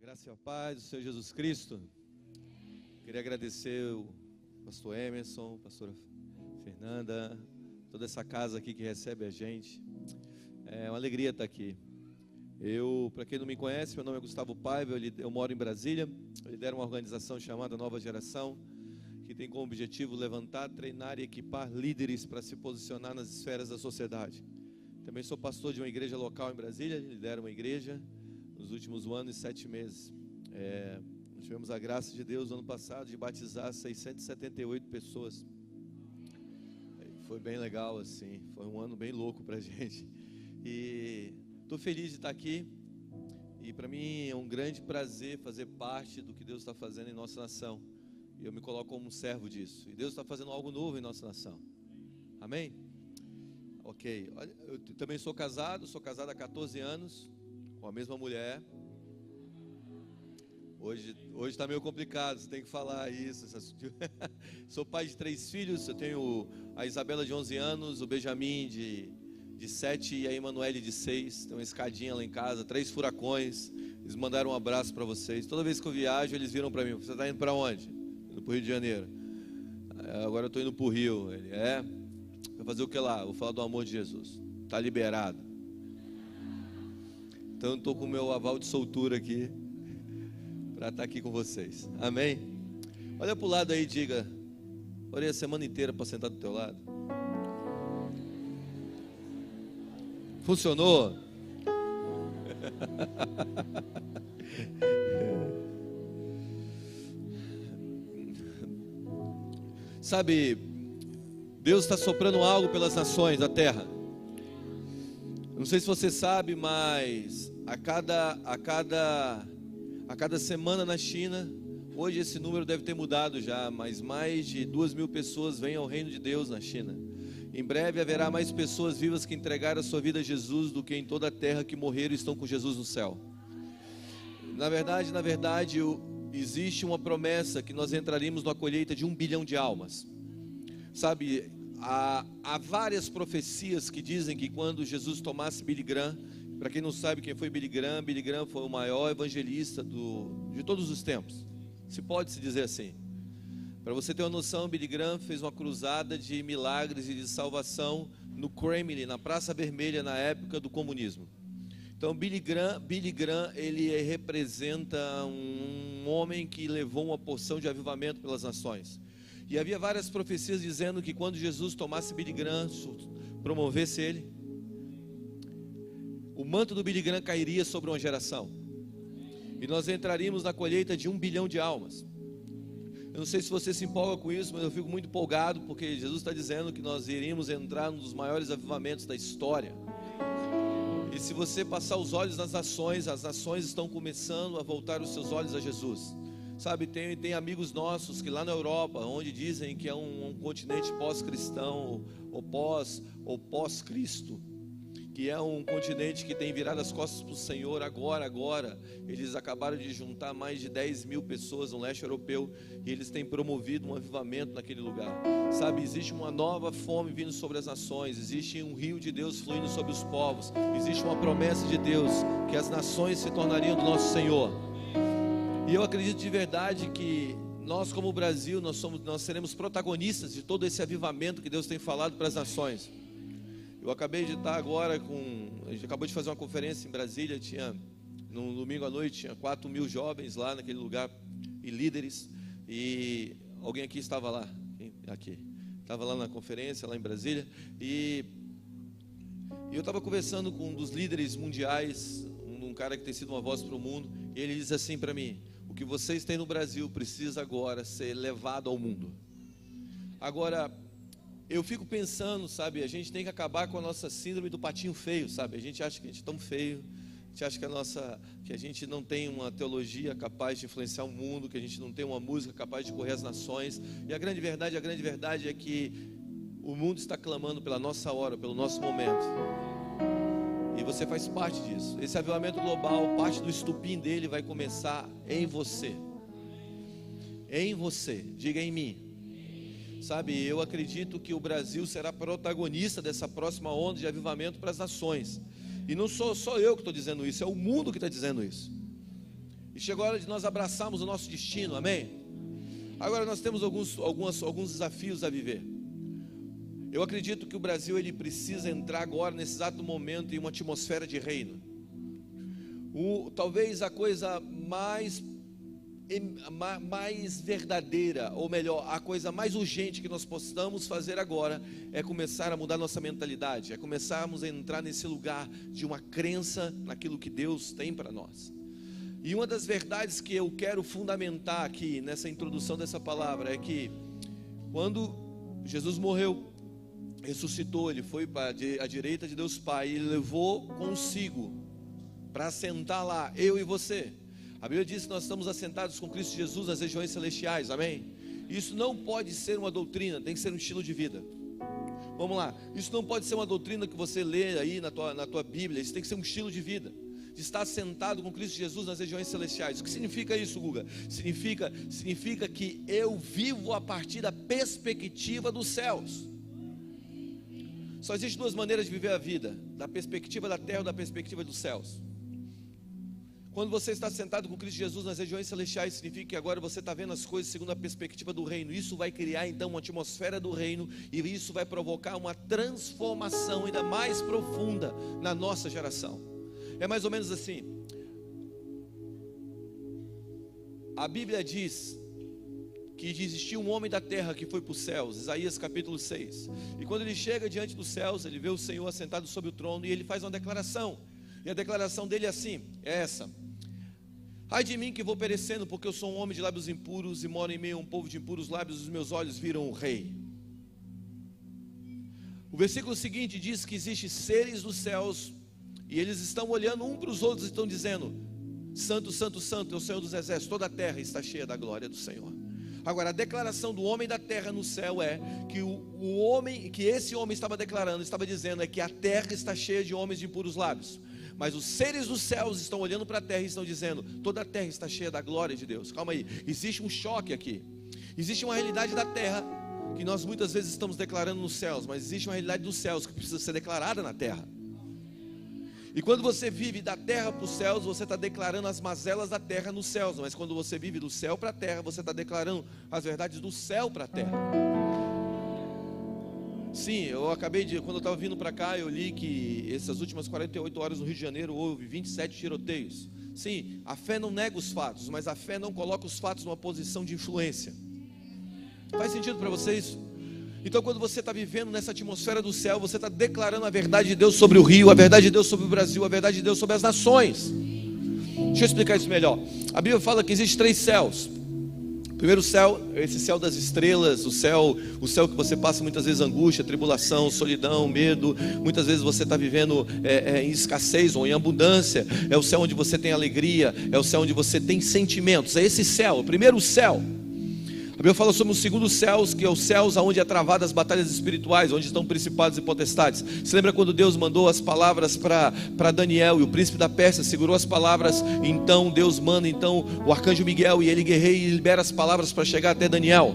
Graça e a paz do Senhor Jesus Cristo. Queria agradecer o pastor Emerson, a pastora Fernanda, toda essa casa aqui que recebe a gente. É uma alegria estar aqui. Para quem não me conhece, meu nome é Gustavo Paiva, eu moro em Brasília. Eu lidero uma organização chamada Nova Geração, que tem como objetivo levantar, treinar e equipar líderes para se posicionar nas esferas da sociedade. Também sou pastor de uma igreja local em Brasília, lidero uma igreja nos últimos 1 ano e 7 meses. Nós tivemos a graça de Deus no ano passado de batizar 678 pessoas. Foi bem legal, assim, foi um ano bem louco pra gente. E estou feliz de estar aqui. E para mim é um grande prazer fazer parte do que Deus está fazendo em nossa nação. E eu me coloco como um servo disso. E Deus está fazendo algo novo em nossa nação. Amém? Ok. Eu também sou casado há 14 anos. Com a mesma mulher. Hoje está meio complicado, você tem que falar isso. Sou pai de 3 filhos. Eu tenho a Isabela de 11 anos, o Benjamin de 7 e a Emanuele de 6. Tem uma escadinha lá em casa, 3 furacões. Eles mandaram um abraço para vocês. Toda vez que eu viajo, eles viram para mim: você está indo para onde? Indo para o Rio de Janeiro. Agora eu estou indo para o Rio. Ele vai fazer o que lá? Vou falar do amor de Jesus. Está liberado. Então eu estou com o meu aval de soltura aqui para estar aqui com vocês. Amém? Olha para o lado aí e diga: orei a semana inteira para sentar do teu lado. Funcionou? Sabe, Deus está soprando algo pelas nações da terra. Não sei se você sabe, mas a cada semana na China, hoje esse número deve ter mudado já, mas mais de 2.000 pessoas vêm ao reino de Deus na China. Em breve haverá mais pessoas vivas que entregaram a sua vida a Jesus do que em toda a terra que morreram e estão com Jesus no céu. Na verdade, existe uma promessa que nós entraríamos na colheita de 1 bilhão de almas. Sabe, há várias profecias que dizem que quando Jesus tomasse Billy Graham, para quem não sabe quem foi Billy Graham foi o maior evangelista de todos os tempos, se pode se dizer assim. Para você ter uma noção, Billy Graham fez uma cruzada de milagres e de salvação no Kremlin, na Praça Vermelha, na época do comunismo. Então Billy Graham ele representa um homem que levou uma porção de avivamento pelas nações. E havia várias profecias dizendo que quando Jesus tomasse Billy Graham, promovesse ele, o manto do Billy Graham cairia sobre uma geração. E nós entraríamos na colheita de 1 bilhão de almas. Eu não sei se você se empolga com isso, mas eu fico muito empolgado, porque Jesus está dizendo que nós iríamos entrar num dos maiores avivamentos da história. E se você passar os olhos nas nações, as nações estão começando a voltar os seus olhos a Jesus. Sabe, tem amigos nossos que lá na Europa, onde dizem que é um continente pós-cristão, ou pós-Cristo, que é um continente que tem virado as costas para o Senhor agora. Eles acabaram de juntar mais de 10.000 pessoas no leste europeu, e eles têm promovido um avivamento naquele lugar. Sabe, existe uma nova fome vindo sobre as nações, existe um rio de Deus fluindo sobre os povos, existe uma promessa de Deus, que as nações se tornariam do nosso Senhor. E eu acredito de verdade que nós, como Brasil, nós seremos protagonistas de todo esse avivamento que Deus tem falado para as nações. Eu acabei de estar agora a gente acabou de fazer uma conferência em Brasília, no domingo à noite, tinha 4.000 jovens lá naquele lugar, e líderes, e alguém aqui estava lá, estava lá na conferência, lá em Brasília, e eu estava conversando com um dos líderes mundiais, um cara que tem sido uma voz para o mundo, e ele diz assim para mim: o que vocês têm no Brasil precisa agora ser levado ao mundo. Agora, eu fico pensando, sabe, a gente tem que acabar com a nossa síndrome do patinho feio, sabe? A gente acha que a gente é tão feio, a gente acha que a gente não tem uma teologia capaz de influenciar o mundo, que a gente não tem uma música capaz de correr as nações. E a grande verdade é que o mundo está clamando pela nossa hora, pelo nosso momento. E você faz parte disso. Esse avivamento global, parte do estupim dele vai começar em você. Em você, diga em mim. Sabe, eu acredito que o Brasil será protagonista dessa próxima onda de avivamento para as nações. E não sou só eu que estou dizendo isso, é o mundo que está dizendo isso. E chegou a hora de nós abraçarmos o nosso destino, amém? Agora nós temos alguns desafios a viver. Eu acredito que o Brasil ele precisa entrar agora, nesse exato momento, em uma atmosfera de reino. Talvez a coisa mais verdadeira, ou melhor, a coisa mais urgente que nós possamos fazer agora é começar a mudar nossa mentalidade, é começarmos a entrar nesse lugar de uma crença naquilo que Deus tem para nós. E uma das verdades que eu quero fundamentar aqui nessa introdução dessa palavra é que quando Jesus morreu, ressuscitou, ele foi para a direita de Deus Pai, ele levou consigo para assentar lá, eu e você. A Bíblia diz que nós estamos assentados com Cristo Jesus nas regiões celestiais, amém? Isso não pode ser uma doutrina, tem que ser um estilo de vida. Vamos lá, isso não pode ser uma doutrina que você lê aí na tua Bíblia, isso tem que ser um estilo de vida, de estar sentado com Cristo Jesus nas regiões celestiais. O que significa isso, Guga? Significa que eu vivo a partir da perspectiva dos céus. Só existem duas maneiras de viver a vida: da perspectiva da terra ou da perspectiva dos céus. Quando você está sentado com Cristo Jesus nas regiões celestiais, significa que agora você está vendo as coisas segundo a perspectiva do reino. Isso vai criar então uma atmosfera do reino, e isso vai provocar uma transformação ainda mais profunda na nossa geração. É mais ou menos assim. A Bíblia diz que existia um homem da terra que foi para os céus, Isaías capítulo 6. E quando ele chega diante dos céus, ele vê o Senhor assentado sobre o trono, e ele faz uma declaração. E a declaração dele é assim, é essa: ai de mim que vou perecendo, porque eu sou um homem de lábios impuros e moro em meio a um povo de impuros lábios, os meus olhos viram o Rei. O versículo seguinte diz que existem seres dos céus, e eles estão olhando um para os outros e estão dizendo: santo, santo, santo é o Senhor dos exércitos, toda a terra está cheia da glória do Senhor. Agora, a declaração do homem da terra no céu é que esse homem estava declarando, estava dizendo, é que a terra está cheia de homens de impuros lábios. Mas os seres dos céus estão olhando para a terra e estão dizendo: toda a terra está cheia da glória de Deus. Calma aí, existe um choque aqui. Existe uma realidade da terra que nós muitas vezes estamos declarando nos céus, mas existe uma realidade dos céus que precisa ser declarada na terra. E quando você vive da terra para os céus, você está declarando as mazelas da terra nos céus. Mas quando você vive do céu para a terra, você está declarando as verdades do céu para a terra. Sim, eu quando eu estava vindo para cá, eu li que essas últimas 48 horas no Rio de Janeiro houve 27 tiroteios. Sim, a fé não nega os fatos, mas a fé não coloca os fatos numa posição de influência. Faz sentido para vocês? Então, quando você está vivendo nessa atmosfera do céu, você está declarando a verdade de Deus sobre o Rio, a verdade de Deus sobre o Brasil, a verdade de Deus sobre as nações. Deixa eu explicar isso melhor. A Bíblia fala que existem 3 céus. O primeiro céu, esse céu das estrelas, o céu que você passa muitas vezes angústia, tribulação, solidão, medo. Muitas vezes você está vivendo em escassez ou em abundância. É o céu onde você tem alegria, é o céu onde você tem sentimentos. É esse céu, o primeiro céu. A Bíblia fala sobre o segundo céu, que é os céus onde é travadas as batalhas espirituais, onde estão principados e potestades. Você lembra quando Deus mandou as palavras para Daniel, e o príncipe da Pérsia segurou as palavras? Então Deus manda o arcanjo Miguel, e ele guerreia e libera as palavras para chegar até Daniel.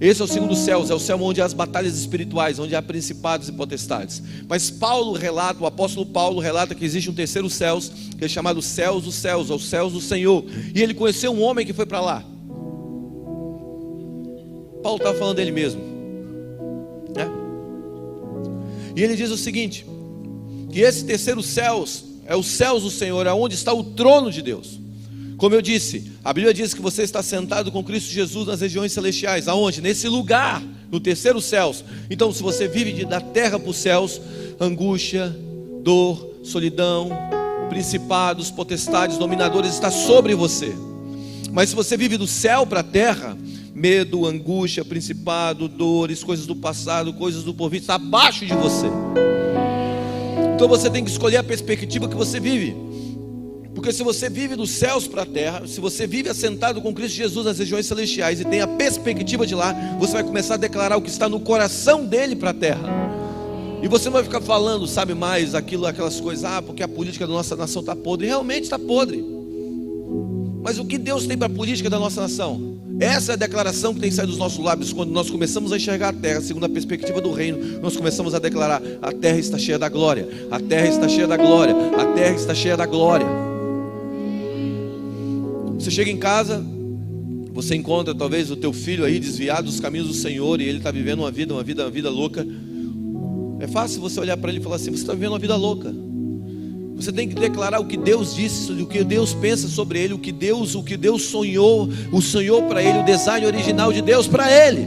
Esse é o segundo céu, é o céu onde há as batalhas espirituais, onde há principados e potestades. Mas o apóstolo Paulo relata que existe um terceiro céu, que é chamado céus dos céus, ou céus do Senhor. E ele conheceu um homem que foi para lá. Paulo estava falando dele mesmo, né? E ele diz o seguinte: que esse terceiro céus é os céus do Senhor, é onde está o trono de Deus. Como eu disse, a Bíblia diz que você está sentado com Cristo Jesus nas regiões celestiais. Aonde? Nesse lugar, no terceiro céus. Então, se você vive da terra para os céus, angústia, dor, solidão, principados, potestades, dominadores, está sobre você. Mas se você vive do céu para a terra, medo, angústia, principado, dores, coisas do passado, coisas do porvir, está abaixo de você. Então você tem que escolher a perspectiva que você vive. Porque se você vive dos céus para a terra, se você vive assentado com Cristo Jesus nas regiões celestiais e tem a perspectiva de lá, você vai começar a declarar o que está no coração dele para a terra. E você não vai ficar falando, sabe, mais aquelas coisas, porque a política da nossa nação está podre. Realmente está podre. Mas o que Deus tem para a política da nossa nação? Essa é a declaração que tem que sair dos nossos lábios. Quando nós começamos a enxergar a terra segundo a perspectiva do reino, nós começamos a declarar: a terra está cheia da glória, a terra está cheia da glória, a terra está cheia da glória. Você chega em casa, você encontra talvez o teu filho aí desviado dos caminhos do Senhor, e ele está vivendo uma vida louca. É fácil você olhar para ele e falar assim: você está vivendo uma vida louca. Você tem que declarar o que Deus disse, o que Deus pensa sobre ele, o que Deus sonhou para ele, o design original de Deus para ele.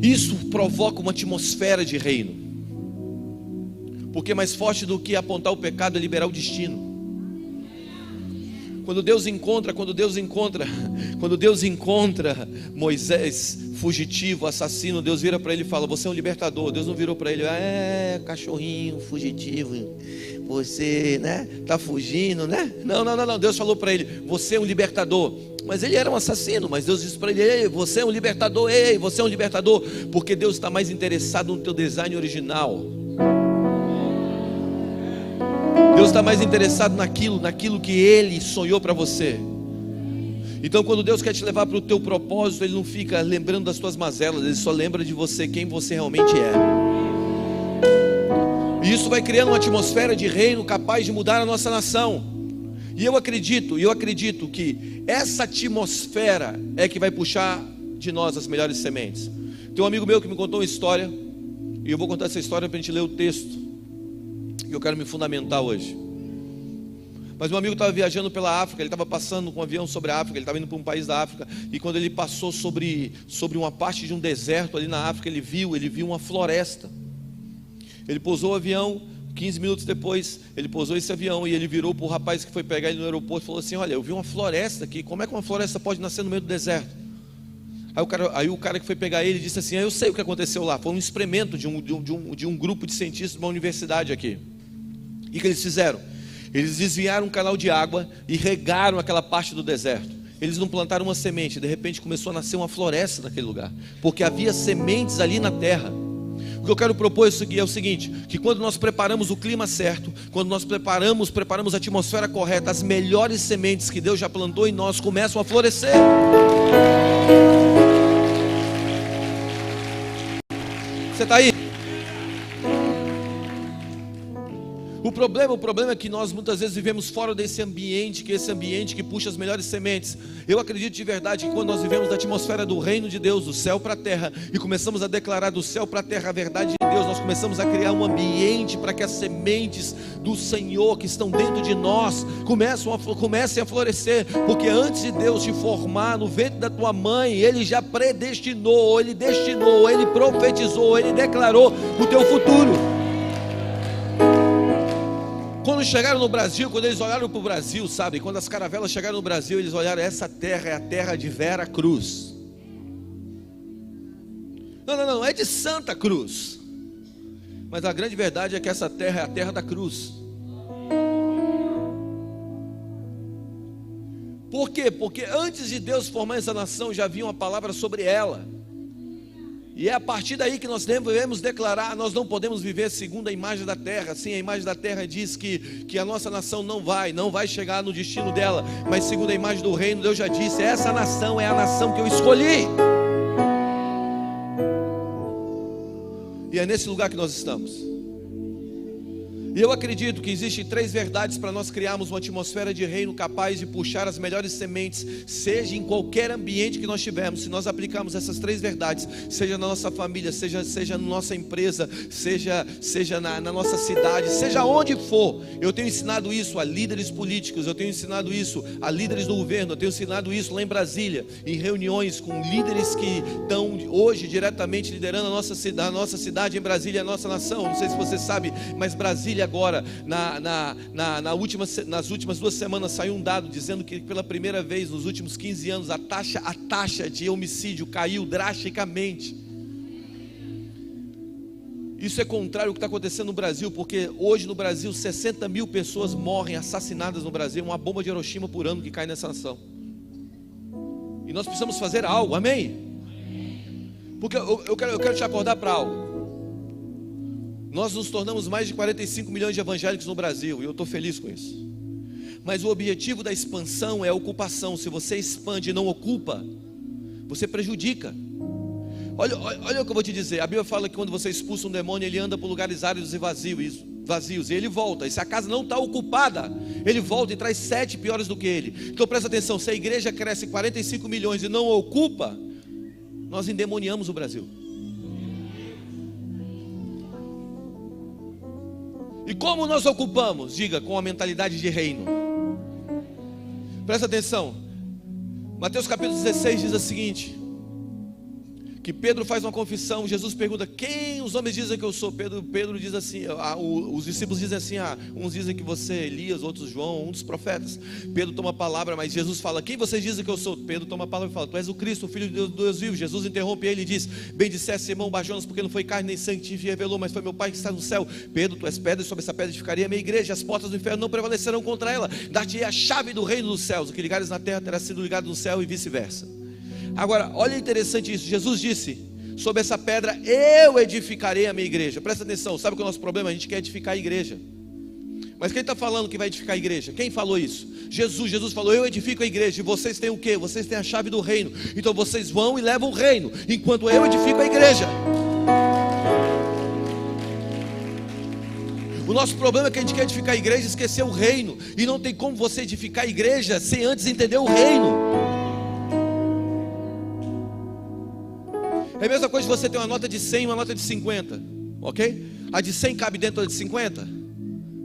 Isso provoca uma atmosfera de reino, porque mais forte do que apontar o pecado é liberar o destino. Quando Deus encontra Moisés fugitivo, assassino, Deus vira para ele e fala: você é um libertador. Deus não virou para ele: cachorrinho fugitivo, você, né, tá fugindo, né? Não. Deus falou para ele: você é um libertador. Mas ele era um assassino, mas Deus disse para ele: ei, você é um libertador, você é um libertador, porque Deus está mais interessado no teu design original. Deus está mais interessado naquilo que Ele sonhou para você. Então, quando Deus quer te levar para o teu propósito, Ele não fica lembrando das tuas mazelas, Ele só lembra de você, quem você realmente é. E isso vai criando uma atmosfera de reino capaz de mudar a nossa nação. E eu acredito que essa atmosfera é que vai puxar de nós as melhores sementes. Tem um amigo meu que me contou uma história, e eu vou contar essa história para a gente ler o texto, e eu quero me fundamentar hoje. Mas meu amigo estava viajando pela África, ele estava passando com um avião sobre a África, ele estava indo para um país da África, e quando ele passou sobre uma parte de um deserto ali na África, ele viu uma floresta. Ele pousou o avião, 15 minutos depois, ele pousou esse avião, e ele virou para o rapaz que foi pegar ele no aeroporto e falou assim: olha, eu vi uma floresta aqui, como é que uma floresta pode nascer no meio do deserto? Aí o cara que foi pegar ele disse assim: eu sei o que aconteceu lá, foi um experimento de um grupo de cientistas de uma universidade aqui. E o que eles fizeram? Eles desviaram um canal de água e regaram aquela parte do deserto. Eles não plantaram uma semente, de repente começou a nascer uma floresta naquele lugar, porque havia sementes ali na terra. O que eu quero propor é o seguinte: que quando nós preparamos o clima certo, quando nós preparamos a atmosfera correta, as melhores sementes que Deus já plantou em nós começam a florescer. Você está aí? O problema é que nós muitas vezes vivemos fora desse ambiente, que puxa as melhores sementes. Eu acredito de verdade que quando nós vivemos da atmosfera do reino de Deus, do céu para a terra, e começamos a declarar do céu para a terra a verdade de Deus, nós começamos a criar um ambiente para que as sementes do Senhor que estão dentro de nós comecem a florescer, porque antes de Deus te formar no ventre da tua mãe, Ele já predestinou, Ele destinou, Ele profetizou, Ele declarou o teu futuro. Quando chegaram no Brasil, quando eles olharam para o Brasil, sabe? Quando as caravelas chegaram no Brasil, eles olharam: essa terra é a terra de Vera Cruz. Não, é de Santa Cruz. Mas a grande verdade é que essa terra é a terra da cruz. Por quê? Porque antes de Deus formar essa nação, já havia uma palavra sobre ela. E é a partir daí que nós devemos declarar: nós não podemos viver segundo a imagem da terra. Sim, a imagem da terra diz que a nossa nação não vai chegar no destino dela, mas segundo a imagem do reino, Deus já disse: essa nação é a nação que eu escolhi. E é nesse lugar que nós estamos. E eu acredito que existem 3 verdades para nós criarmos uma atmosfera de reino capaz de puxar as melhores sementes, seja em qualquer ambiente que nós tivermos. Se nós aplicarmos essas 3 verdades, seja na nossa família, seja na nossa empresa, seja na nossa cidade, seja onde for. Eu tenho ensinado isso a líderes políticos, eu tenho ensinado isso a líderes do governo, eu tenho ensinado isso lá em Brasília, em reuniões com líderes que estão hoje diretamente liderando a nossa cidade em Brasília, a nossa nação. Não sei se você sabe, mas Brasília agora, nas últimas 2 semanas, saiu um dado dizendo que pela primeira vez nos últimos 15 anos a taxa de homicídio caiu drasticamente. Isso é contrário ao que está acontecendo no Brasil, porque hoje no Brasil 60 mil pessoas morrem assassinadas no Brasil, uma bomba de Hiroshima por ano que cai nessa nação. E nós precisamos fazer algo, amém? Porque eu quero te acordar para algo. Nós nos tornamos mais de 45 milhões de evangélicos no Brasil, e eu estou feliz com isso. Mas o objetivo da expansão é a ocupação. Se você expande e não ocupa, você prejudica. Olha o que eu vou te dizer. A Bíblia fala que quando você expulsa um demônio, ele anda por lugares áridos e vazios. vazios, e ele volta, e se a casa não está ocupada, ele volta e traz 7 piores do que ele. Então presta atenção, se a igreja cresce 45 milhões e não ocupa, nós endemoniamos o Brasil. E como nós ocupamos? Diga, com a mentalidade de reino. Presta atenção, Mateus capítulo 16 diz o seguinte, que Pedro faz uma confissão. Jesus pergunta: quem os homens dizem que eu sou? Pedro diz assim, os discípulos dizem assim: uns dizem que você é Elias, outros João, um dos profetas. Pedro toma a palavra, mas Jesus fala: quem vocês dizem que eu sou? Pedro toma a palavra e fala: tu és o Cristo, o Filho de Deus vivo. Jesus interrompe ele e diz: bem disseste, Simão Bar-Jonas, porque não foi carne nem sangue que te revelou, mas foi meu Pai que está no céu. Pedro, tu és pedra, e sobre essa pedra edificaria a minha igreja, as portas do inferno não prevalecerão contra ela. Dar-te a chave do reino dos céus, o que ligares na terra terá sido ligado no céu, e vice-versa. Agora, olha interessante isso. Jesus disse: sobre essa pedra eu edificarei a minha igreja. Presta atenção, sabe qual é o nosso problema? A gente quer edificar a igreja. Mas quem está falando que vai edificar a igreja? Quem falou isso? Jesus falou: eu edifico a igreja. E vocês têm o quê? Vocês têm a chave do reino. Então vocês vão e levam o reino, enquanto eu edifico a igreja. O nosso problema é que a gente quer edificar a igreja e esquecer o reino. E não tem como você edificar a igreja sem antes entender o reino. É a mesma coisa de você ter uma nota de 100 e uma nota de 50, ok? A de 100 cabe dentro da de 50?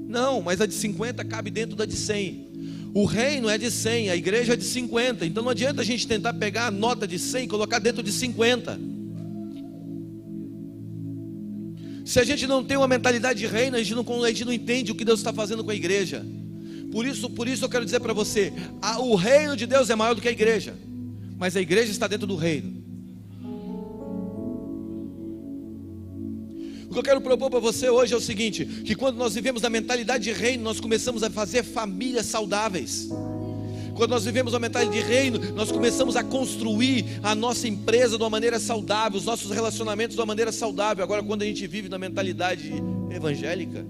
Não, mas a de 50 cabe dentro da de 100. O reino é de 100, a igreja é de 50. Então não adianta a gente tentar pegar a nota de 100 e colocar dentro de 50. Se a gente não tem uma mentalidade de reino, a gente não entende o que Deus está fazendo com a igreja. Por isso eu quero dizer para você, o reino de Deus é maior do que a igreja, mas a igreja está dentro do reino. O que eu quero propor para você hoje é o seguinte: que quando nós vivemos na mentalidade de reino, nós começamos a fazer famílias saudáveis. Quando nós vivemos a mentalidade de reino, nós começamos a construir a nossa empresa de uma maneira saudável, os nossos relacionamentos de uma maneira saudável. Agora, quando a gente vive na mentalidade evangélica,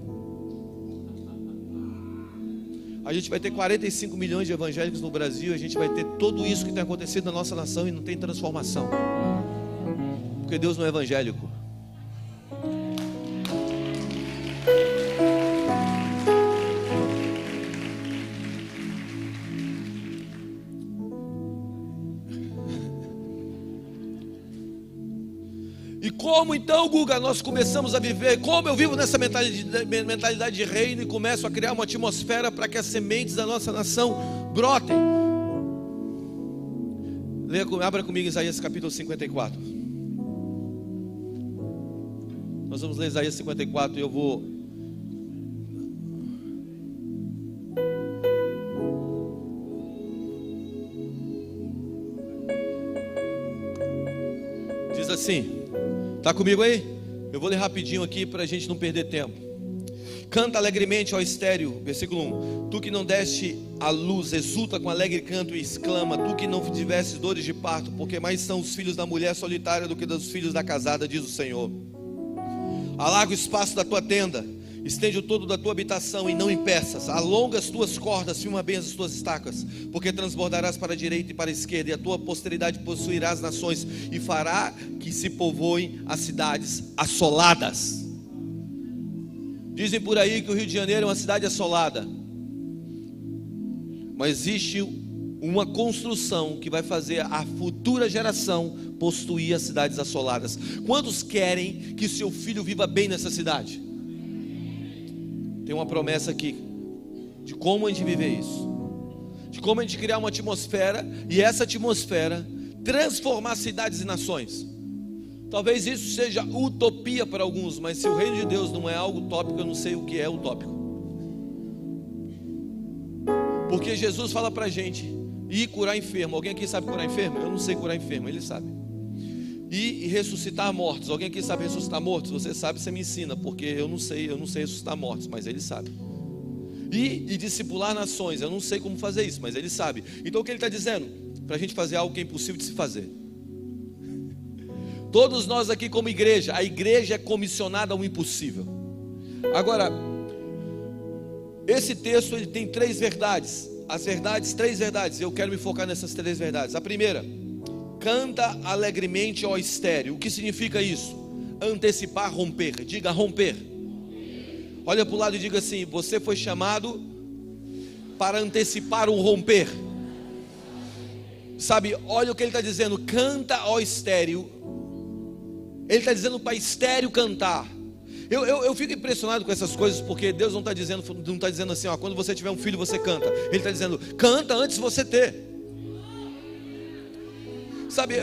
a gente vai ter 45 milhões de evangélicos no Brasil, a gente vai ter tudo isso que tem acontecido na nossa nação e não tem transformação, porque Deus não é evangélico. E como então, Guga, nós começamos a viver? Como eu vivo nessa mentalidade de reino e começo a criar uma atmosfera para que as sementes da nossa nação brotem? Abra comigo Isaías capítulo 54. Nós vamos ler Isaías 54 e eu vou... Diz assim... Está comigo aí? Eu vou ler rapidinho aqui para a gente não perder tempo. Canta alegremente, ó estéril, versículo 1. Tu que não deste a luz, exulta com alegre canto e exclama: tu que não tivesses dores de parto, porque mais são os filhos da mulher solitária do que dos filhos da casada, diz o Senhor. Alarga o espaço da tua tenda, estende o todo da tua habitação e não impeças. Alonga as tuas cordas, firma bem as tuas estacas, porque transbordarás para a direita e para a esquerda, e a tua posteridade possuirá as nações, e fará que se povoem as cidades assoladas. Dizem por aí que o Rio de Janeiro é uma cidade assolada, mas existe uma construção que vai fazer a futura geração possuir as cidades assoladas. Quantos querem que seu filho viva bem nessa cidade? Tem uma promessa aqui de como a gente viver isso, de como a gente criar uma atmosfera, e essa atmosfera transformar cidades e nações. Talvez isso seja utopia para alguns, mas se o reino de Deus não é algo utópico, eu não sei o que é utópico. Porque Jesus fala para a gente ir curar enfermo. Alguém aqui sabe curar enfermo? Eu não sei curar enfermo, ele sabe. E ressuscitar mortos. Alguém aqui sabe ressuscitar mortos? Você sabe, você me ensina, porque eu não sei ressuscitar mortos, mas ele sabe. E discipular nações. Eu não sei como fazer isso, mas ele sabe. Então o que ele está dizendo? Para a gente fazer algo que é impossível de se fazer. Todos nós aqui como igreja, a igreja é comissionada ao impossível. Agora, esse texto ele tem três verdades. Três verdades. Eu quero me focar nessas três verdades. A primeira: canta alegremente, ó estéril. O que significa isso? Antecipar, romper. Diga romper. Olha para o lado e diga assim: você foi chamado para antecipar um romper. Sabe, olha o que ele está dizendo: canta, ó estéril. Ele está dizendo para estéril cantar. Eu fico impressionado com essas coisas, porque Deus não está dizendo assim, ó, quando você tiver um filho você canta. Ele está dizendo, canta antes de você ter. Sabe,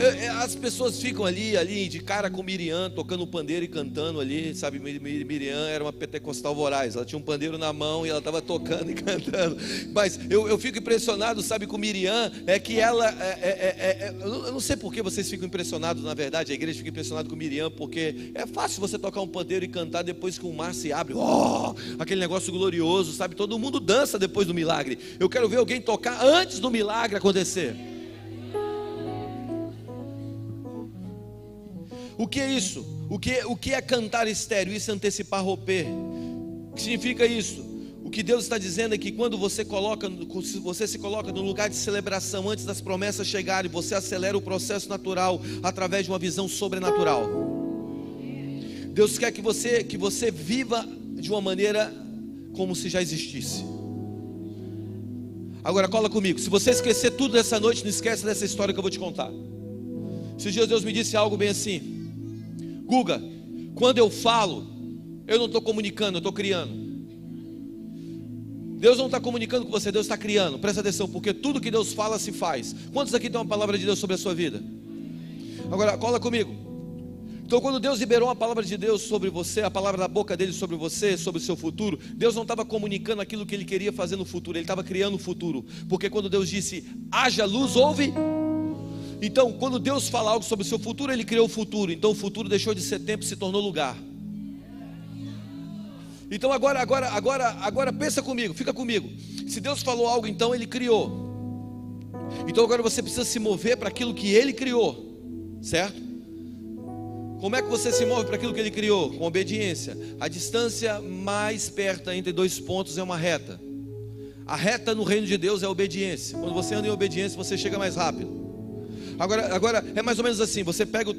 as pessoas ficam ali de cara com Miriam, tocando pandeiro e cantando ali. Sabe, Miriam era uma pentecostal voraz. Ela tinha um pandeiro na mão e ela estava tocando e cantando. Mas eu fico impressionado, sabe, com Miriam. É que ela, eu não sei por que vocês ficam impressionados. Na verdade, a igreja fica impressionada com Miriam, porque é fácil você tocar um pandeiro e cantar depois que o mar se abre. Oh, aquele negócio glorioso, sabe, todo mundo dança depois do milagre. Eu quero ver alguém tocar antes do milagre acontecer. O que é isso? O que é cantar estéril? Isso é antecipar romper. O que significa isso? O que Deus está dizendo é que quando você se coloca no lugar de celebração antes das promessas chegarem, você acelera o processo natural através de uma visão sobrenatural. Deus quer que você viva de uma maneira como se já existisse. Agora cola comigo. Se você esquecer tudo dessa noite, não esquece dessa história que eu vou te contar. Esses dias Deus me disse algo bem assim: Guga, quando eu falo, eu não estou comunicando, eu estou criando. Deus não está comunicando com você, Deus está criando. Presta atenção, porque tudo que Deus fala se faz. Quantos aqui tem uma palavra de Deus sobre a sua vida? Agora, cola comigo. Então, quando Deus liberou a palavra de Deus sobre você, a palavra da boca dele sobre você, sobre o seu futuro, Deus não estava comunicando aquilo que ele queria fazer no futuro, ele estava criando o futuro. Porque quando Deus disse, haja luz, houve. Então, quando Deus fala algo sobre o seu futuro, Ele criou o futuro. Então, o futuro deixou de ser tempo e se tornou lugar. Então, agora pensa comigo, fica comigo. Se Deus falou algo, então Ele criou. Então, agora você precisa se mover para aquilo que Ele criou, certo? Como é que você se move para aquilo que Ele criou? Com obediência. A distância mais perto entre dois pontos é uma reta. A reta no reino de Deus é a obediência. Quando você anda em obediência, você chega mais rápido. Agora é mais ou menos assim: você pega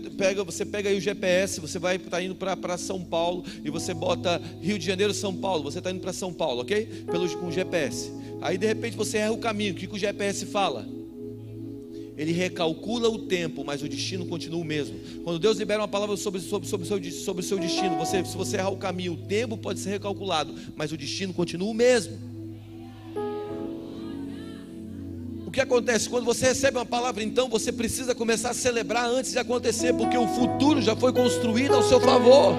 aí o GPS, você vai estar indo para São Paulo e você bota Rio de Janeiro, São Paulo, você está indo para São Paulo, ok? Com o GPS. Aí de repente você erra o caminho. O que o GPS fala? Ele recalcula o tempo, mas o destino continua o mesmo. Quando Deus libera uma palavra sobre o seu destino, se você errar o caminho, o tempo pode ser recalculado, mas o destino continua o mesmo. O que acontece? Quando você recebe uma palavra, então você precisa começar a celebrar antes de acontecer, porque o futuro já foi construído ao seu favor.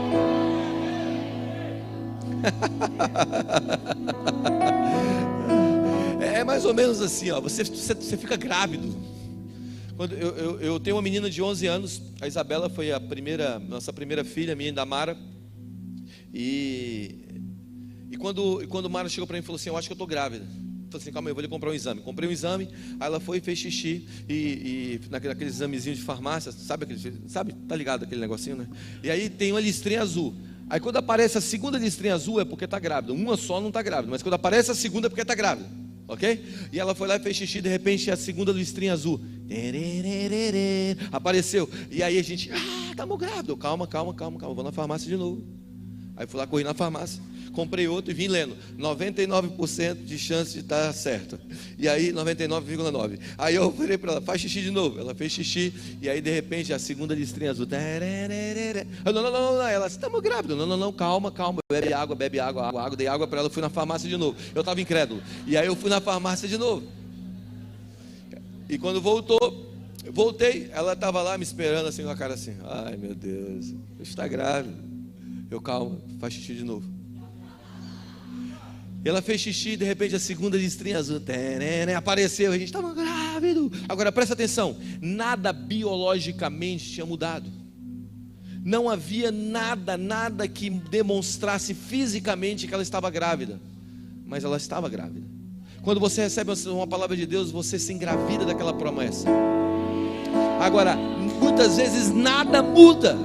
É mais ou menos assim, ó. Você fica grávido. Quando eu tenho uma menina de 11 anos, a Isabela foi nossa primeira filha, minha e da Mara. E quando Mara chegou para mim e falou assim: eu acho que eu estou grávida. Falei assim: calma aí, eu vou lhe comprar um exame. Comprei um exame, aí ela foi e fez xixi. E naquele examezinho de farmácia, sabe, tá ligado aquele negocinho, né? E aí tem uma listrinha azul. Aí quando aparece a segunda listrinha azul é porque está grávida. Uma só não está grávida, mas quando aparece a segunda é porque está grávida, ok? E ela foi lá e fez xixi, de repente a segunda listrinha azul apareceu. E aí a gente, estamos grávidos. Calma, vou na farmácia de novo. Aí fui lá, corri na farmácia, comprei outro e vim lendo 99% de chance de estar certo. E aí 99,9. Aí eu falei para ela: faz xixi de novo. Ela fez xixi. E aí de repente a segunda listrinha azul. Não. Ela: estamos grávidos. Não, calma. Bebe água. Dei água para ela, fui na farmácia de novo. Eu estava incrédulo. E aí eu fui na farmácia de novo. E quando voltei, ela estava lá me esperando assim, com a cara assim: ai meu Deus, está grávida. Eu: calma, faz xixi de novo. Ela fez xixi, de repente a segunda listrinha azul apareceu, a gente estava grávido. Agora presta atenção: nada biologicamente tinha mudado. Não havia nada que demonstrasse fisicamente que ela estava grávida. Mas ela estava grávida. Quando você recebe uma palavra de Deus, você se engravida daquela promessa. Agora, muitas vezes nada muda.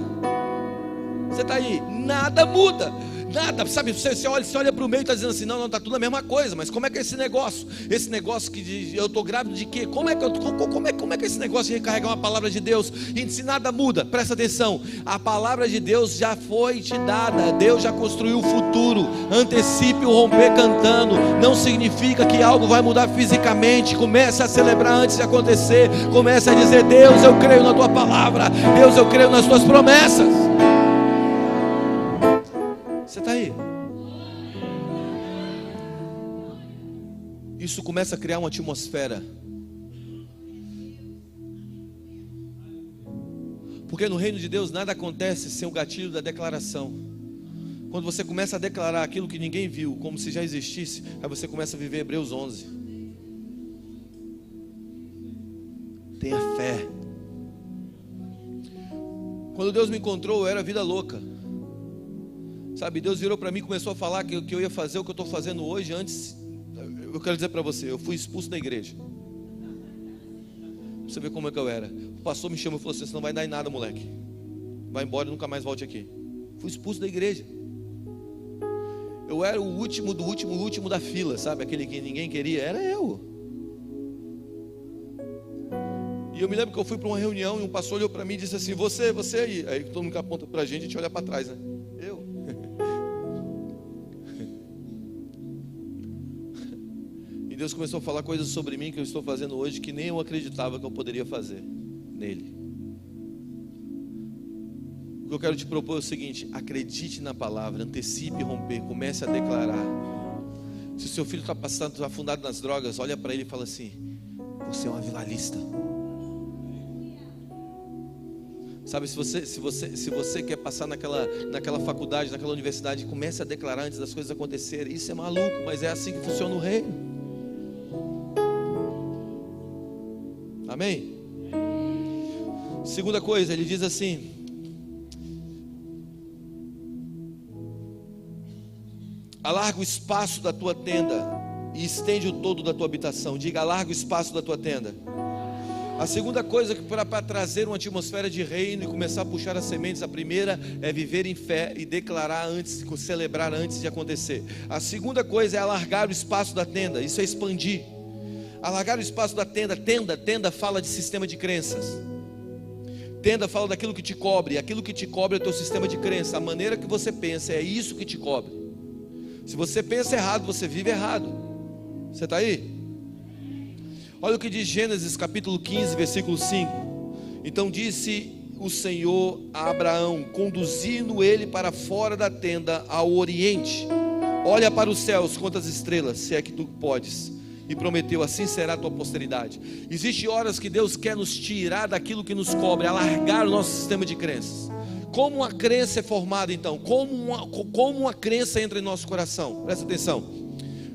Você está aí, nada muda. Nada, sabe, você olha para o meio e está dizendo assim, não, está tudo a mesma coisa, mas como é que é esse negócio? Esse negócio que eu estou grávido de quê? Como é que é esse negócio de recarregar uma palavra de Deus? E se nada muda, presta atenção, a palavra de Deus já foi te dada, Deus já construiu o futuro. Antecipe o romper cantando, não significa que algo vai mudar fisicamente. Comece a celebrar antes de acontecer, comece a dizer, Deus, eu creio na tua palavra, Deus, eu creio nas tuas promessas. Você está aí? Isso começa a criar uma atmosfera. Porque no reino de Deus nada acontece sem o gatilho da declaração. Quando você começa a declarar aquilo que ninguém viu, como se já existisse, aí você começa a viver Hebreus 11. Tenha fé. Quando Deus me encontrou, eu era vida louca. Sabe, Deus virou para mim e começou a falar que eu ia fazer o que eu estou fazendo hoje. Antes, eu quero dizer para você, eu fui expulso da igreja. Pra você ver como é que eu era. O pastor me chamou e falou assim, você não vai dar em nada, moleque. Vai embora e nunca mais volte aqui. Fui expulso da igreja. Eu era o último do último, o último da fila, sabe? Aquele que ninguém queria, era eu. E eu me lembro que eu fui para uma reunião e um pastor olhou para mim e disse assim, você aí. Aí todo mundo que aponta para a gente olha para trás, né? Eu. E Deus começou a falar coisas sobre mim que eu estou fazendo hoje que nem eu acreditava que eu poderia fazer nele. O que eu quero te propor é o seguinte, acredite na palavra, antecipe romper, comece a declarar. Se o seu filho está passando, está afundado nas drogas, olha para ele e fala assim, você é um avivalista. Sabe, se você quer passar naquela faculdade, naquela universidade, comece a declarar antes das coisas acontecerem. Isso é maluco, mas é assim que funciona o reino. Amém? Segunda coisa, ele diz assim, alarga o espaço da tua tenda e estende o todo da tua habitação. Diga, alarga o espaço da tua tenda. A segunda coisa que para trazer uma atmosfera de reino e começar a puxar as sementes, a primeira é viver em fé e declarar antes, celebrar antes de acontecer. A segunda coisa é alargar o espaço da tenda, isso é expandir. Alargar o espaço da tenda, tenda fala de sistema de crenças. Tenda fala daquilo que te cobre, aquilo que te cobre é o teu sistema de crença, a maneira que você pensa, é isso que te cobre. Se você pensa errado, você vive errado. Você está aí? Olha o que diz Gênesis capítulo 15, versículo 5. Então disse o Senhor a Abraão, conduzindo ele para fora da tenda ao oriente, olha para os céus, quantas estrelas, se é que tu podes, e prometeu, assim será a tua posteridade. Existem horas que Deus quer nos tirar daquilo que nos cobre, alargar o nosso sistema de crenças. Como uma crença é formada então? Como uma crença entra em nosso coração? Presta atenção.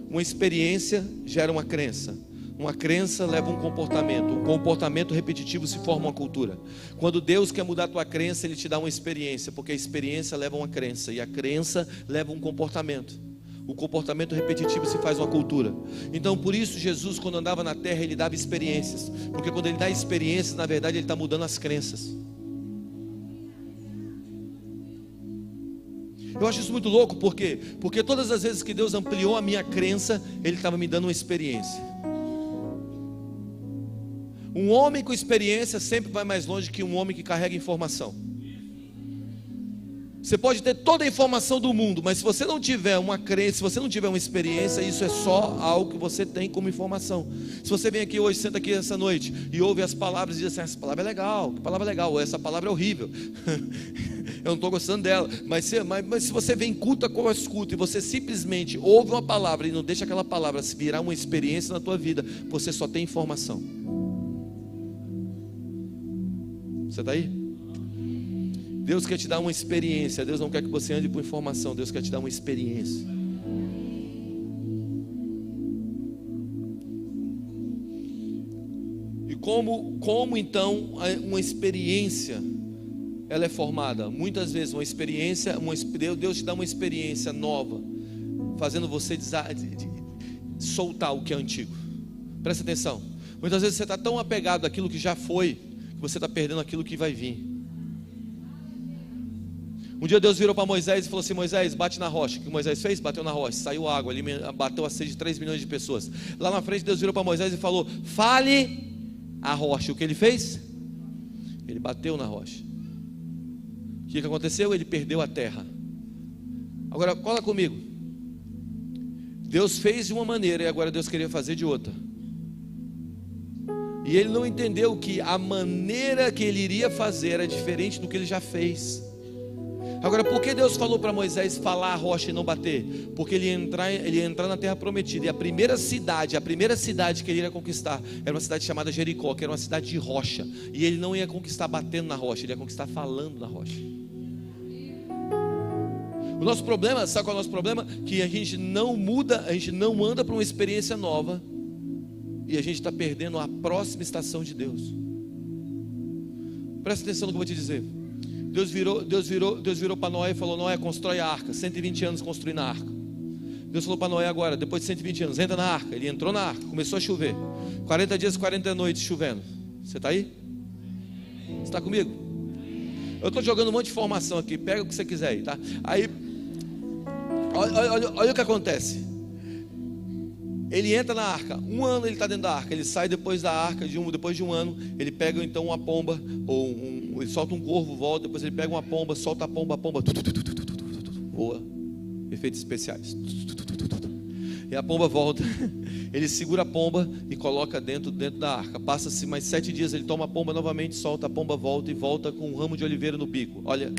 Uma experiência gera uma crença. Uma crença leva um comportamento. Um comportamento repetitivo se forma uma cultura. Quando Deus quer mudar a tua crença, Ele te dá uma experiência, porque a experiência leva a uma crença, e a crença leva a um comportamento. O comportamento repetitivo se faz uma cultura. Então por isso Jesus, quando andava na terra, Ele dava experiências. Porque quando Ele dá experiências, na verdade Ele está mudando as crenças. Eu acho isso muito louco, por quê? Porque todas as vezes que Deus ampliou a minha crença, Ele estava me dando uma experiência. Um homem com experiência sempre vai mais longe que um homem que carrega informação. Você pode ter toda a informação do mundo, mas se você não tiver uma crença, se você não tiver uma experiência, isso é só algo que você tem como informação. Se você vem aqui hoje, senta aqui essa noite e ouve as palavras e diz assim, essa palavra é legal, que palavra legal, ou essa palavra é horrível, eu não estou gostando dela, mas se você vem culto com a escuta e você simplesmente ouve uma palavra e não deixa aquela palavra se virar uma experiência na tua vida, você só tem informação. Você está aí? Deus quer te dar uma experiência. Deus não quer que você ande por informação. Deus quer te dar uma experiência. E como então uma experiência ela é formada? Muitas vezes uma experiência, Deus te dá uma experiência nova, fazendo você soltar o que é antigo. Presta atenção. Muitas vezes você está tão apegado àquilo que já foi, que você está perdendo aquilo que vai vir. Um dia Deus virou para Moisés e falou assim: Moisés, bate na rocha. O que Moisés fez? Bateu na rocha, saiu água, ele bateu a sede de 3 milhões de pessoas. Lá na frente Deus virou para Moisés e falou: fale a rocha. O que ele fez? Ele bateu na rocha. O que aconteceu? Ele perdeu a terra. Agora cola comigo. Deus fez de uma maneira e agora Deus queria fazer de outra. E ele não entendeu que a maneira que ele iria fazer era diferente do que ele já fez. Agora, por que Deus falou para Moisés falar a rocha e não bater? Porque ele ia entrar na terra prometida. E a primeira cidade que ele iria conquistar era uma cidade chamada Jericó, que era uma cidade de rocha. E ele não ia conquistar batendo na rocha, ele ia conquistar falando na rocha. O nosso problema, sabe qual é o nosso problema? Que a gente não muda, a gente não anda para uma experiência nova. E a gente está perdendo a próxima estação de Deus. Presta atenção no que eu vou te dizer. Deus virou para Noé e falou: Noé, constrói a arca. 120 anos construindo a arca. Deus falou para Noé agora, depois de 120 anos, entra na arca. Ele entrou na arca, começou a chover. 40 dias e 40 noites chovendo. Você está aí? Você está comigo? Eu estou jogando um monte de informação aqui, pega o que você quiser aí, tá? Aí, olha o que acontece. Ele entra na arca, um ano ele está dentro da arca, ele sai depois da arca, depois de um ano, ele pega então uma pomba, ele solta um corvo, volta, depois ele pega uma pomba, solta a pomba voa, efeitos especiais, e a pomba volta, ele segura a pomba e coloca dentro da arca, passa-se mais 7 dias, ele toma a pomba novamente, solta a pomba, volta e volta com um ramo de oliveira no bico. Olha,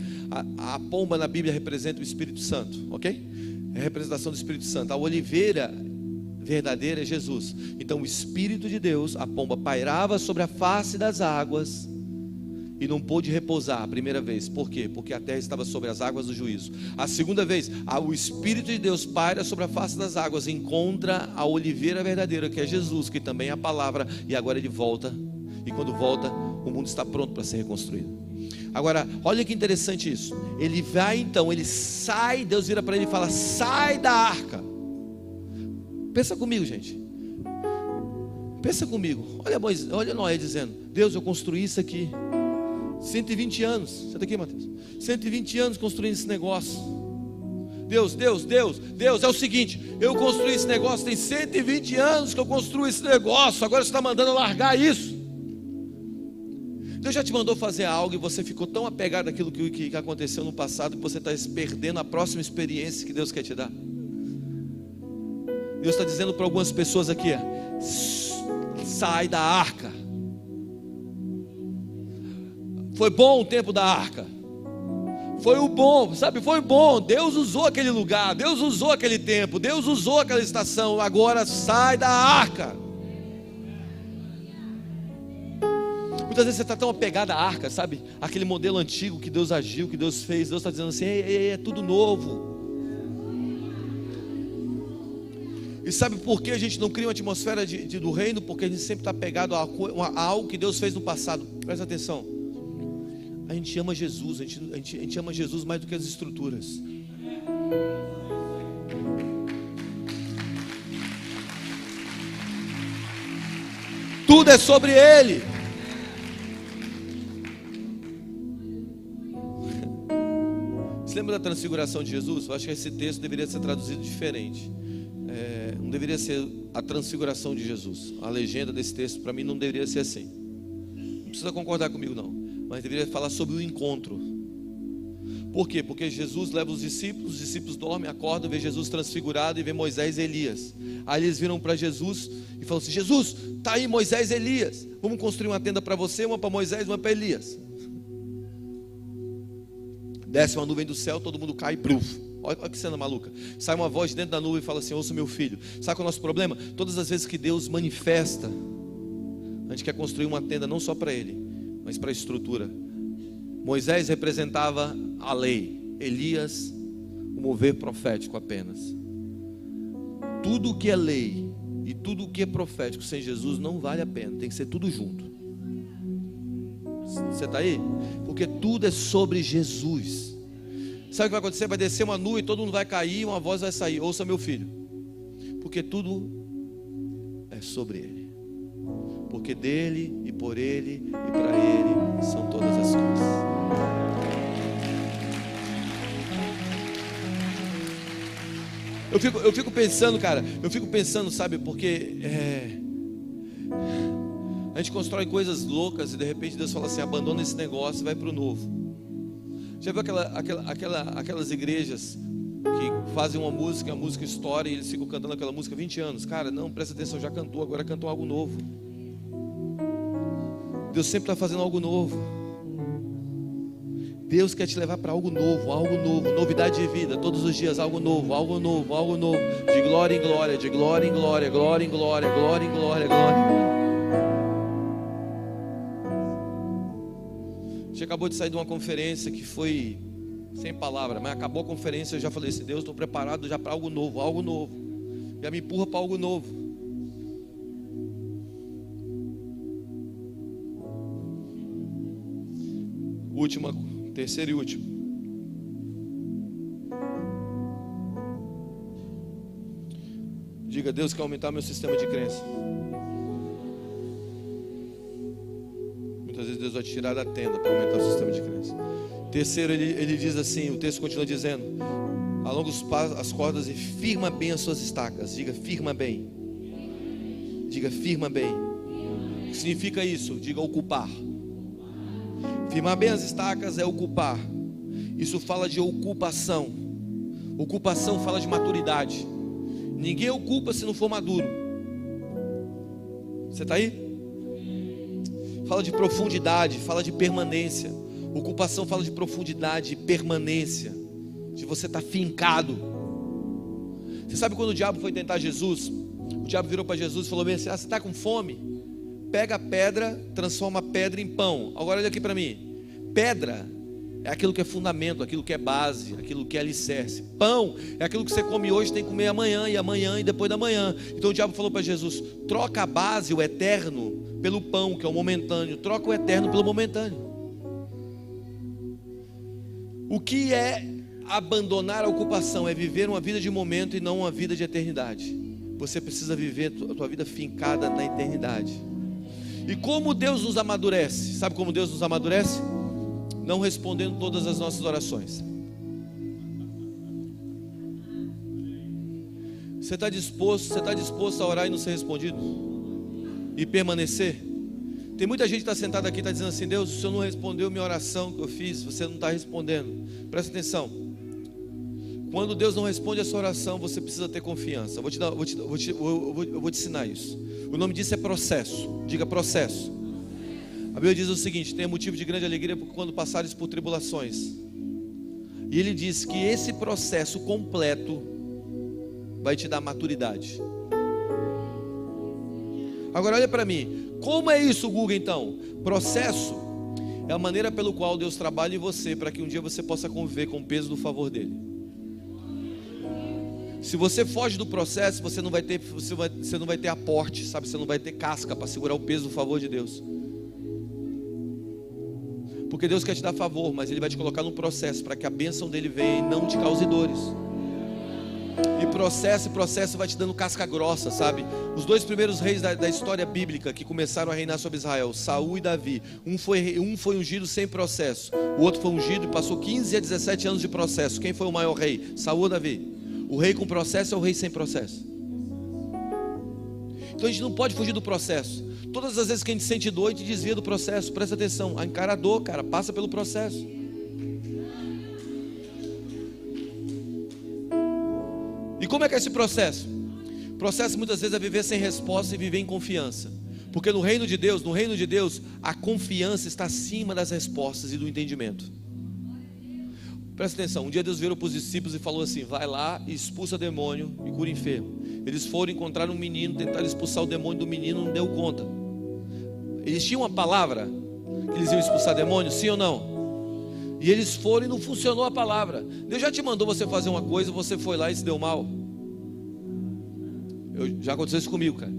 a pomba na Bíblia representa o Espírito Santo, ok? É a representação do Espírito Santo. A oliveira verdadeira é Jesus. Então o Espírito de Deus, a pomba pairava sobre a face das águas e não pôde repousar a primeira vez. Por quê? Porque a terra estava sobre as águas do juízo. A segunda vez, o Espírito de Deus paira sobre a face das águas, encontra a oliveira verdadeira, que é Jesus, que também é a palavra, e agora ele volta, e quando volta, o mundo está pronto para ser reconstruído. Agora, olha que interessante isso. Ele vai então, ele sai, Deus vira para ele e fala: sai da arca. Pensa comigo, gente. Pensa comigo. Olha Noé dizendo: Deus, eu construí isso aqui 120 anos. Senta aqui, Mateus. 120 anos construindo esse negócio. Deus, é o seguinte: eu construí esse negócio, tem 120 anos que eu construo esse negócio. Agora você está mandando eu largar isso. Deus já te mandou fazer algo e você ficou tão apegado àquilo que aconteceu no passado que você está perdendo a próxima experiência que Deus quer te dar. Deus está dizendo para algumas pessoas aqui: sai da arca. Foi bom o tempo da arca. Foi bom. Deus usou aquele lugar, Deus usou aquele tempo, Deus usou aquela estação. Agora sai da arca. Muitas vezes você está tão apegado à arca, sabe? Aquele modelo antigo que Deus agiu, que Deus fez. Deus está dizendo assim: é tudo novo. E sabe por que a gente não cria uma atmosfera do reino? Porque a gente sempre está apegado a algo que Deus fez no passado. Presta atenção. A gente ama Jesus, a gente ama Jesus mais do que as estruturas. Tudo é sobre Ele. Você lembra da transfiguração de Jesus? Eu acho que esse texto deveria ser traduzido diferente. Não deveria ser a transfiguração de Jesus. A legenda desse texto para mim não deveria ser assim. Não precisa concordar comigo não, mas deveria falar sobre o encontro. Por quê? Porque Jesus leva os discípulos dormem, acordam, vê Jesus transfigurado e vê Moisés e Elias. Aí eles viram para Jesus e falam assim: Jesus, está aí Moisés e Elias, vamos construir uma tenda para você, uma para Moisés, uma para Elias. Desce uma nuvem do céu, todo mundo cai e bruf. Olha que cena maluca. Sai uma voz de dentro da nuvem e fala assim: ouça meu filho. Sabe qual é o nosso problema? Todas as vezes que Deus manifesta, a gente quer construir uma tenda não só para Ele, mas para a estrutura. Moisés representava a lei, Elias o mover profético apenas. Tudo que é lei e tudo que é profético sem Jesus não vale a pena, tem que ser tudo junto. Você está aí? Porque tudo é sobre Jesus. Sabe o que vai acontecer? Vai descer uma nuvem, todo mundo vai cair, uma voz vai sair: ouça meu filho. Porque tudo é sobre Ele. Porque dele e por Ele e para Ele são todas as coisas. Eu fico pensando, cara, sabe, porque a gente constrói coisas loucas e de repente Deus fala assim: abandona esse negócio e vai para o novo. Já viu aquelas igrejas que fazem uma música, a música estoura e eles ficam cantando aquela música 20 anos? Cara, não, presta atenção, já cantou, agora cantou algo novo. Deus sempre está fazendo algo novo. Deus quer te levar para algo novo, novidade de vida, todos os dias algo novo, de glória em glória, de glória em glória, glória em glória, glória em glória, glória em glória. A gente acabou de sair de uma conferência que foi sem palavra, mas acabou a conferência, eu já falei assim: Deus, estou preparado já para algo novo, já me empurra para algo novo. Terceiro e último. Diga: Deus quer aumentar meu sistema de crença. Muitas vezes Deus vai te tirar da tenda para aumentar o sistema de crença. Terceiro, ele diz assim, o texto continua dizendo: alonga as cordas e firma bem as suas estacas. Diga: firma bem. Diga: firma bem. O que significa isso? Diga: ocupar. Firmar bem as estacas é ocupar. Isso fala de ocupação. Ocupação fala de maturidade. Ninguém ocupa se não for maduro. Você está aí? Fala de profundidade, fala de permanência. Ocupação fala de profundidade e permanência, de você estar fincado. Você sabe quando o diabo foi tentar Jesus? O diabo virou para Jesus e falou bem assim: você está com fome? Pega a pedra, transforma a pedra em pão. Agora olha aqui para mim. Pedra é aquilo que é fundamento, aquilo que é base, aquilo que é alicerce. Pão é aquilo que você come hoje, tem que comer amanhã e depois da manhã. Então o diabo falou para Jesus: troca a base, o eterno, pelo pão, que é o momentâneo. Troca o eterno pelo momentâneo. O que é abandonar a ocupação? É viver uma vida de momento e não uma vida de eternidade. Você precisa viver a tua vida fincada na eternidade. E como Deus nos amadurece? Sabe como Deus nos amadurece? Não respondendo todas as nossas orações. Você está disposto a orar e não ser respondido? E permanecer? Tem muita gente que está sentada aqui e está dizendo assim: Deus, o Senhor não respondeu minha oração que eu fiz, você não está respondendo. Presta atenção. Quando Deus não responde a sua oração, você precisa ter confiança. Eu vou te ensinar isso. O nome disso é processo. Diga: processo. A Bíblia diz o seguinte: tenha motivo de grande alegria quando passares por tribulações. E ele diz que esse processo completo vai te dar maturidade. Agora olha para mim. Como é isso, Guga, então? Processo é a maneira pelo qual Deus trabalha em você, para que um dia você possa conviver com o peso do favor dele. Se você foge do processo, você não vai ter aporte, sabe? Você não vai ter casca para segurar o peso do favor de Deus. Porque Deus quer te dar favor, mas Ele vai te colocar num processo para que a bênção dele venha e não te cause dores. E processo vai te dando casca grossa, sabe? Os dois primeiros reis da história bíblica que começaram a reinar sobre Israel, Saul e Davi, um foi ungido sem processo, o outro foi ungido e passou 15 a 17 anos de processo. Quem foi o maior rei? Saul ou Davi? O rei com processo é o rei sem processo. Então a gente não pode fugir do processo. Todas as vezes que a gente sente dor, a gente desvia do processo. Presta atenção, encara a dor, cara, passa pelo processo. E como é que é esse processo? O processo muitas vezes é viver sem resposta e viver em confiança. Porque no reino de Deus, a confiança está acima das respostas e do entendimento. Presta atenção, um dia Deus virou para os discípulos e falou assim: vai lá e expulsa demônio e cura enfermo. Eles foram encontrar um menino, tentaram expulsar o demônio do menino, não deu conta. Eles tinham uma palavra que eles iam expulsar demônio, sim ou não? E eles foram e não funcionou a palavra. Deus já te mandou você fazer uma coisa, você foi lá e se deu mal. Já aconteceu isso comigo, cara.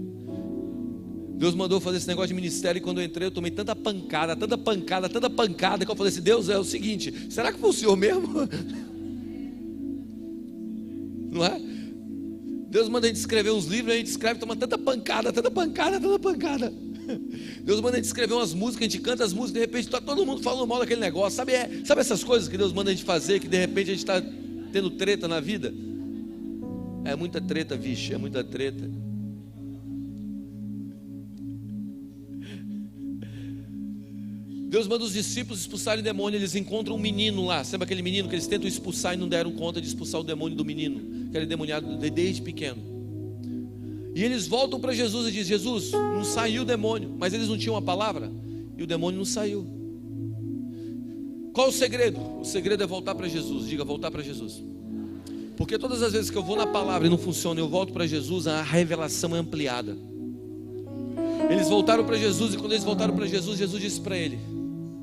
Deus mandou fazer esse negócio de ministério e quando eu entrei eu tomei tanta pancada que eu falei assim: Deus, é o seguinte, será que foi o Senhor mesmo? Não é? Deus manda a gente escrever uns livros, a gente escreve, toma tanta pancada. Deus manda a gente escrever umas músicas, a gente canta as músicas, de repente está todo mundo falando mal daquele negócio. Sabe essas coisas que Deus manda a gente fazer, que de repente a gente está tendo treta na vida? É muita treta, vixe, é muita treta. Deus manda os discípulos expulsarem demônio. Eles encontram um menino lá. Sabe aquele menino que eles tentam expulsar e não deram conta de expulsar o demônio do menino, que era endemoniado desde pequeno. E eles voltam para Jesus e dizem: Jesus, não saiu o demônio. Mas eles não tinham a palavra e o demônio não saiu. Qual o segredo? O segredo é voltar para Jesus. Diga, voltar para Jesus. Porque todas as vezes que eu vou na palavra e não funciona, eu volto para Jesus, a revelação é ampliada. Eles voltaram para Jesus, e quando eles voltaram para Jesus, Jesus disse para ele: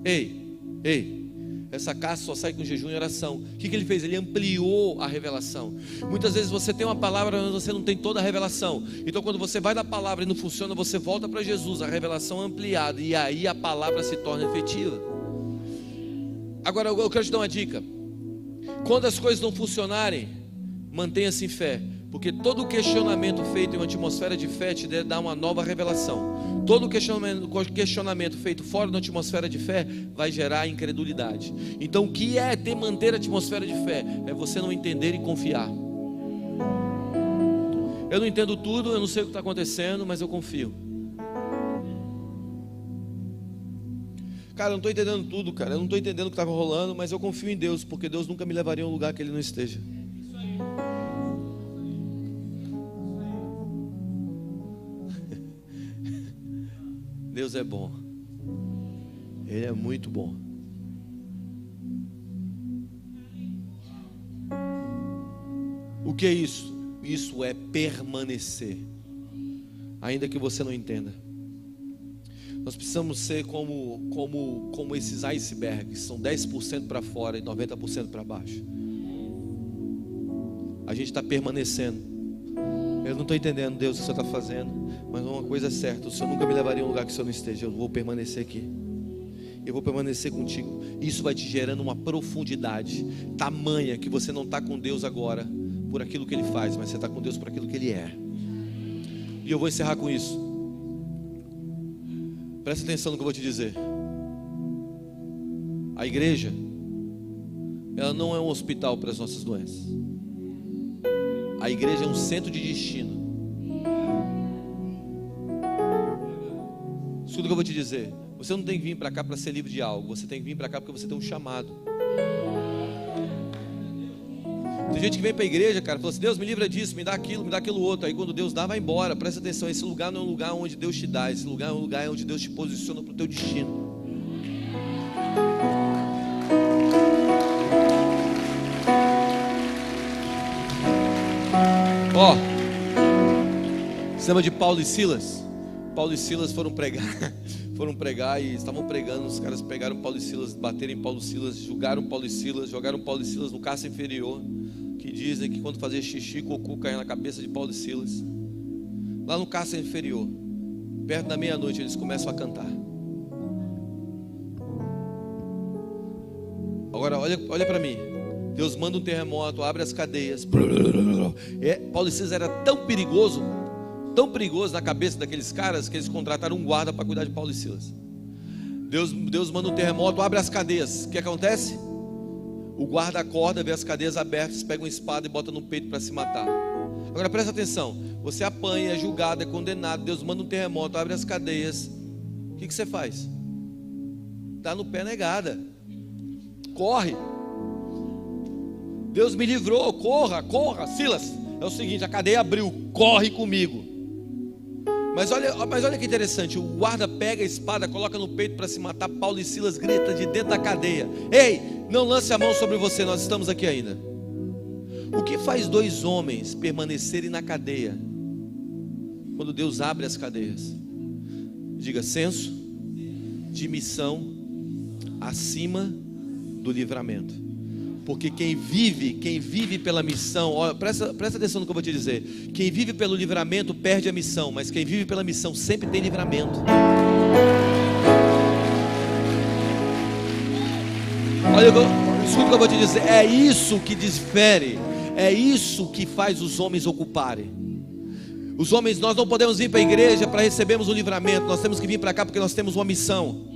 Ei, essa caça só sai com jejum e oração. O que ele fez? Ele ampliou a revelação. Muitas vezes você tem uma palavra, mas você não tem toda a revelação. Então quando você vai da palavra e não funciona, você volta para Jesus, a revelação é ampliada, e aí a palavra se torna efetiva. Agora eu quero te dar uma dica. Quando as coisas não funcionarem, mantenha-se em fé, porque todo questionamento feito em uma atmosfera de fé te dá uma nova revelação. Todo questionamento feito fora da atmosfera de fé vai gerar incredulidade. Então o que é manter a atmosfera de fé? É você não entender e confiar. Eu não entendo tudo, eu não sei o que está acontecendo, mas eu confio. Cara, eu não estou entendendo tudo, cara. Eu não estou entendendo o que estava rolando, mas eu confio em Deus, porque Deus nunca me levaria a um lugar que Ele não esteja. Deus é bom. Ele é muito bom. O que é isso? Isso é permanecer, ainda que você não entenda. Nós precisamos ser como esses icebergs, são 10% para fora e 90% para baixo. A gente está permanecendo. Eu não estou entendendo, Deus, o que o Senhor está fazendo, mas uma coisa é certa: o Senhor nunca me levaria a um lugar que o Senhor não esteja. Eu vou permanecer aqui. Eu vou permanecer contigo. Isso vai te gerando uma profundidade tamanha que você não está com Deus agora por aquilo que Ele faz, mas você está com Deus por aquilo que Ele é. E eu vou encerrar com isso. Presta atenção no que eu vou te dizer. A igreja, ela não é um hospital para as nossas doenças. A igreja é um centro de destino. Escuta o que eu vou te dizer. Você não tem que vir para cá para ser livre de algo. Você tem que vir para cá porque você tem um chamado. Tem gente que vem para a igreja, cara, fala assim: Deus, me livra disso, me dá aquilo outro. Aí quando Deus dá, vai embora. Presta atenção, esse lugar não é um lugar onde Deus te dá. Esse lugar é um lugar onde Deus te posiciona para o teu destino. Ó, você lembra de Paulo e Silas? Paulo e Silas foram pregar e estavam pregando. Os caras pegaram Paulo e Silas, bateram em Paulo e Silas, jogaram Paulo e Silas no cárcere inferior, que dizem que quando fazia xixi, cocô caía na cabeça de Paulo e Silas. Lá no cárcere inferior, perto da meia-noite, eles começam a cantar. Agora olha para mim. Deus manda um terremoto, abre as cadeias. Paulo e Silas era tão perigoso na cabeça daqueles caras, que eles contrataram um guarda para cuidar de Paulo e Silas. Deus manda um terremoto, abre as cadeias. O que acontece? O guarda acorda, vê as cadeias abertas, pega uma espada e bota no peito para se matar. Agora presta atenção: você apanha, é julgado, é condenado. Deus manda um terremoto, abre as cadeias. O que você faz? Dá no pé negada, corre. Deus me livrou, corra, Silas. É o seguinte, a cadeia abriu, corre comigo. Mas olha que interessante, o guarda pega a espada, coloca no peito para se matar. Paulo e Silas grita de dentro da cadeia: ei, não lance a mão sobre você, nós estamos aqui ainda. O que faz dois homens permanecerem na cadeia quando Deus abre as cadeias? Diga: senso de missão acima do livramento. Porque quem vive pela missão, ó, presta atenção no que eu vou te dizer. Quem vive pelo livramento perde a missão, mas quem vive pela missão sempre tem livramento. Olha, escuta o que eu vou te dizer. É isso que difere, é isso que faz os homens ocuparem. Os homens, nós não podemos vir para a igreja para recebermos o livramento. Nós temos que vir para cá porque nós temos uma missão.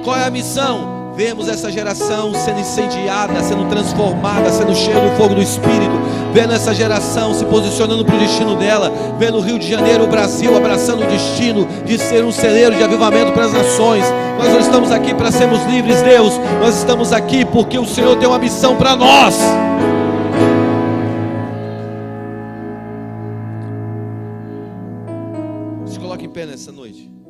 Qual é a missão? Vemos essa geração sendo incendiada, sendo transformada, sendo cheia do fogo do Espírito. Vendo essa geração se posicionando para o destino dela. Vendo o Rio de Janeiro, o Brasil, abraçando o destino de ser um celeiro de avivamento para as nações. Nós não estamos aqui para sermos livres, Deus. Nós estamos aqui porque o Senhor tem uma missão para nós. Se coloque em pé nessa noite.